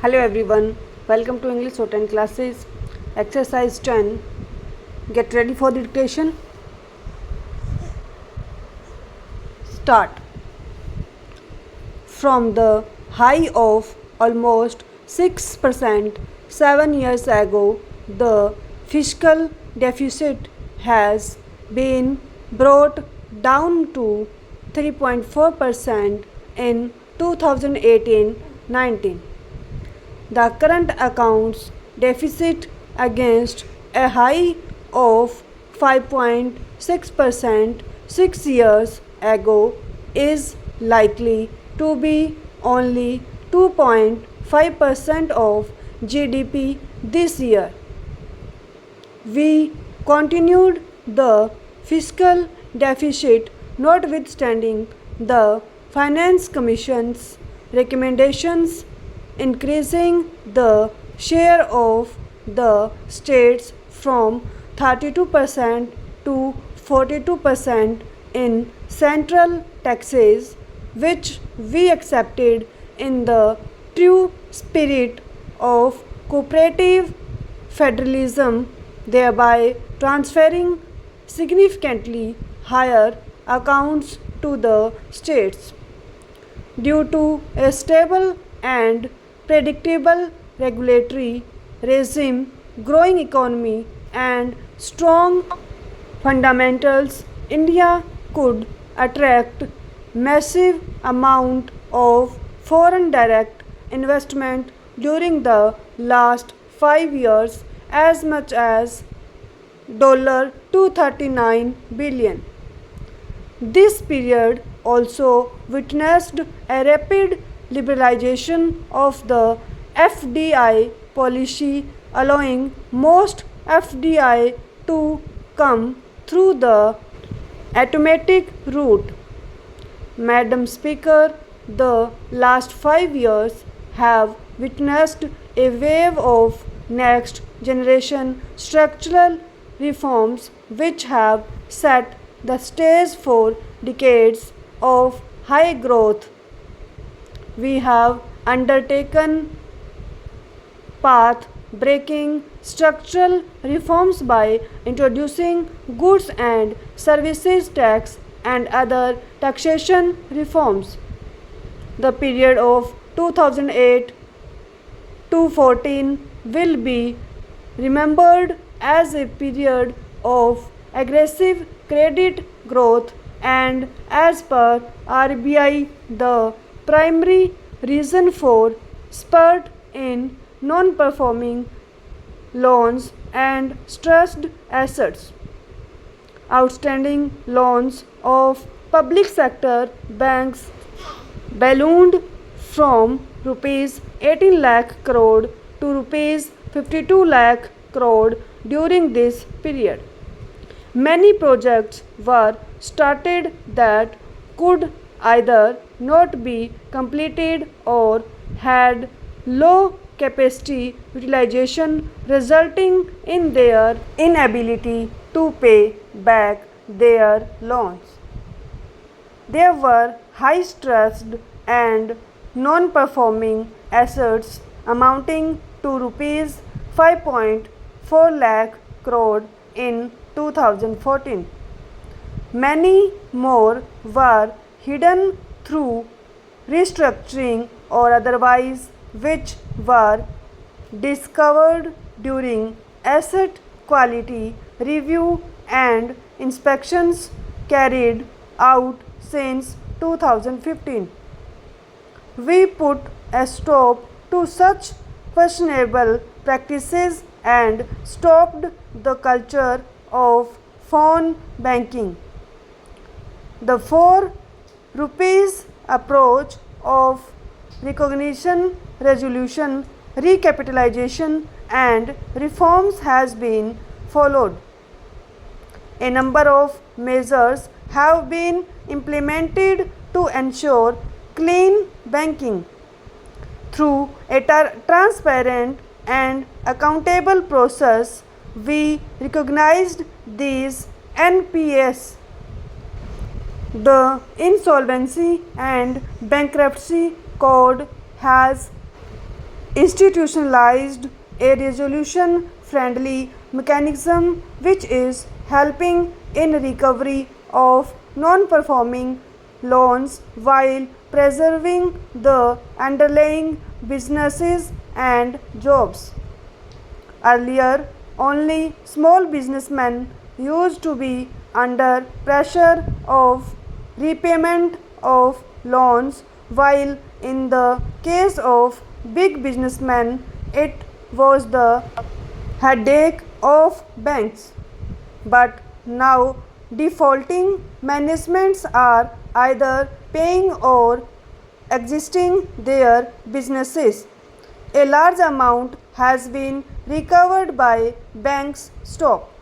Hello everyone, welcome to English Shorthand classes. Exercise 10. Get ready for the dictation. Start. From the high of almost 6% 7 years ago, the fiscal deficit has been brought down to 3.4% in 2018-19. The current accounts deficit against a high of 5.6% 6 years ago is likely to be only 2.5% of GDP this year. We continued the fiscal deficit notwithstanding the Finance Commission's recommendations increasing the share of the states from 32% to 42% in central taxes, which we accepted in the true spirit of cooperative federalism, thereby transferring significantly higher accounts to the states. Due to a stable and predictable regulatory regime, growing economy, and strong fundamentals, India could attract massive amount of foreign direct investment during the last 5 years, as much as $239 billion. This period also witnessed a rapid liberalization of the FDI policy, allowing most FDI to come through the automatic route. Madam Speaker, the last 5 years have witnessed a wave of next generation structural reforms which have set the stage for decades of high growth. We have undertaken path-breaking structural reforms by introducing goods and services tax and other taxation reforms. The period of 2008 to 14 will be remembered as a period of aggressive credit growth, and as per RBI, the primary reason for spurt in non-performing loans and stressed assets. Outstanding loans of public sector banks ballooned from rupees 18 lakh crore to rupees 52 lakh crore during this period. Many projects were started that could either not be completed or had low capacity utilization, resulting in their inability to pay back their loans. There were high stressed and non-performing assets amounting to rupees 5.4 lakh crore in 2014. Many more were hidden through restructuring or otherwise, which were discovered during asset quality review and inspections carried out since 2015. We put a stop to such questionable practices and stopped the culture of phone banking. The 4 rupees approach of recognition, resolution, recapitalization and reforms has been followed. A number of measures have been implemented to ensure clean banking. Through a transparent and accountable process, we recognized these NPS. The Insolvency and Bankruptcy Code has institutionalized a resolution friendly mechanism which is helping in recovery of non performing loans while preserving the underlying businesses and jobs. Earlier, only small businessmen used to be under pressure of repayment of loans, while in the case of big businessmen, it was the headache of banks. But now, defaulting managements are either paying or existing their businesses. A large amount has been recovered by banks' stock.